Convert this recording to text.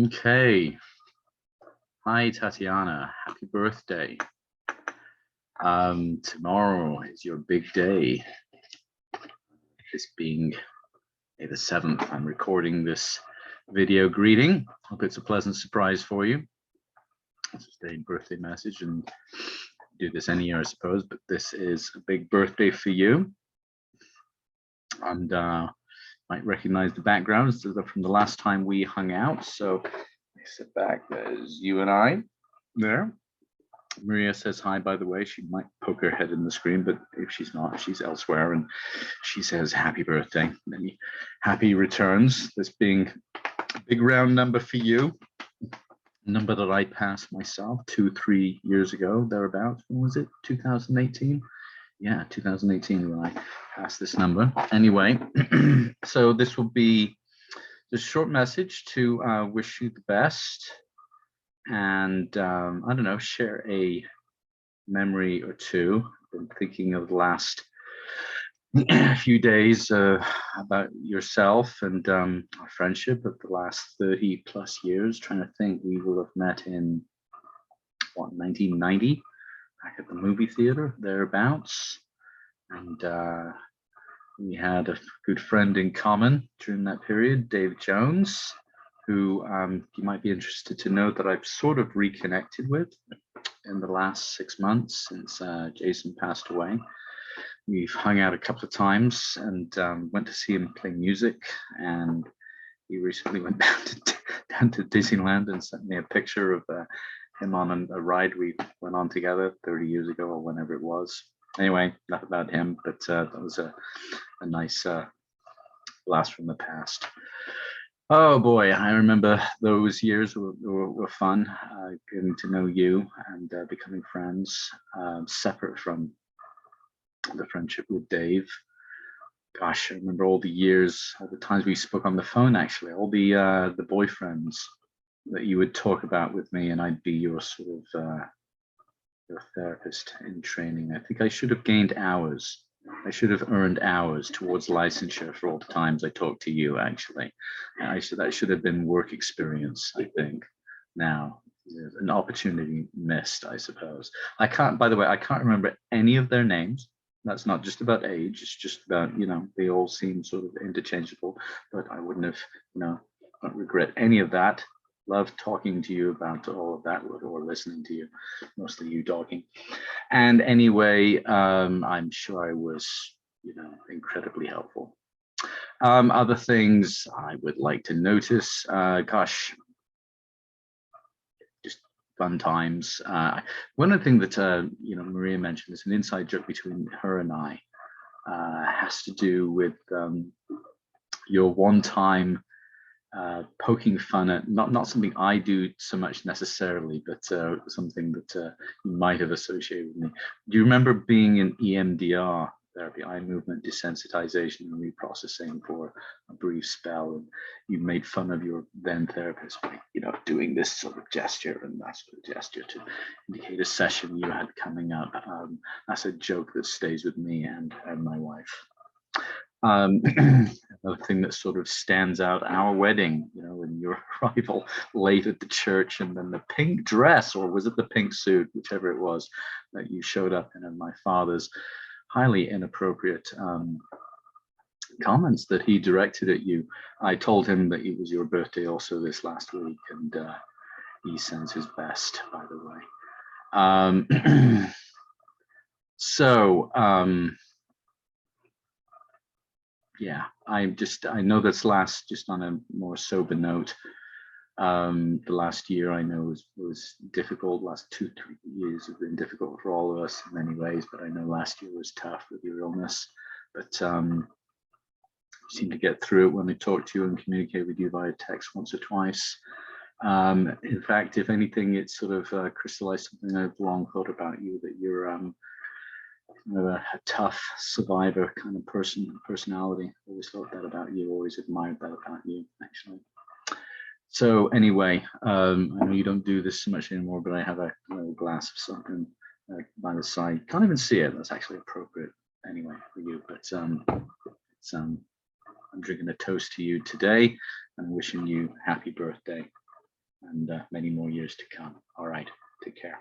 Okay. Hi, Tatyana. Happy birthday. Tomorrow is your big day. This being May the 7th, I'm recording this video greeting. Hope it's a pleasant surprise for you. It's a birthday message, and do this any year, I suppose, but this is a big birthday for you. And might recognize the backgrounds from the last time we hung out. So I sit back, there's you and I there. Maria says hi, by the way. She might poke her head in the screen, but if she's not, she's elsewhere. And she says happy birthday, many happy returns. This being a big round number for you, a number that I passed myself 2-3 years ago, thereabouts. When was it? 2018? Yeah, 2018 when I passed this number. Anyway, so this will be just a short message to wish you the best. And I don't know, share a memory or two. I've been thinking of the last few days about yourself and our friendship of the last 30 plus years, trying to think. We will have met in, what, 1990, back at the movie theater, thereabouts. And we had a good friend in common during that period, Dave Jones, who you might be interested to know that I've sort of reconnected with in the last 6 months since Jason passed away. We've hung out a couple of times and went to see him play music, and he recently went down to Disneyland and sent me a picture of him on a ride we went on together 30 years ago or whenever it was. Anyway, enough about him, but that was a nice blast from the past. Oh boy, I remember those years were fun, getting to know you and becoming friends, separate from the friendship with Dave. Gosh, I remember all the years, all the times we spoke on the phone, actually, all the boyfriends that you would talk about with me, and I'd be your sort of your therapist in training. I think I should have gained hours. I should have earned hours towards licensure for all the times I talked to you, actually. That should have been work experience, I think. Now, an opportunity missed, I suppose. By the way, I can't remember any of their names. That's not just about age. It's just about, they all seem sort of interchangeable, but I wouldn't have, don't regret any of that. Love talking to you about all of that, or listening to you, mostly you talking. And anyway, I'm sure I was, incredibly helpful. Other things I would like to notice, gosh, just fun times. One of the things that, Maria mentioned is an inside joke between her and I, has to do with your one-time poking fun at not something I do so much necessarily, but something that you might have associated with me. Do you remember being in EMDR therapy, eye movement desensitization and reprocessing, for a brief spell, and you made fun of your then therapist by, doing this sort of gesture and that sort of gesture to indicate a session you had coming up? That's a joke that stays with me and my wife. Another thing that sort of stands out, our wedding, and your arrival late at the church, and then the pink dress, or was it the pink suit, whichever it was, that you showed up in, and my father's highly inappropriate comments that he directed at you. I told him that it was your birthday also this last week, and he sends his best, by the way. So, yeah, I know that's just on a more sober note. The last year I know was difficult. Last 2-3 years have been difficult for all of us in many ways, but I know last year was tough with your illness. But seem to get through it when I talk to you and communicate with you via text once or twice. In fact, if anything, it sort of crystallized something I've long thought about you, that you're a tough survivor kind of personality. Always thought that about you, always admired that about you, actually. So anyway, I know you don't do this so much anymore, but I have a little glass of something by the side. Can't even see it. That's actually appropriate anyway for you. But I'm drinking a toast to you today and wishing you happy birthday. and many more years to come. All right, take care.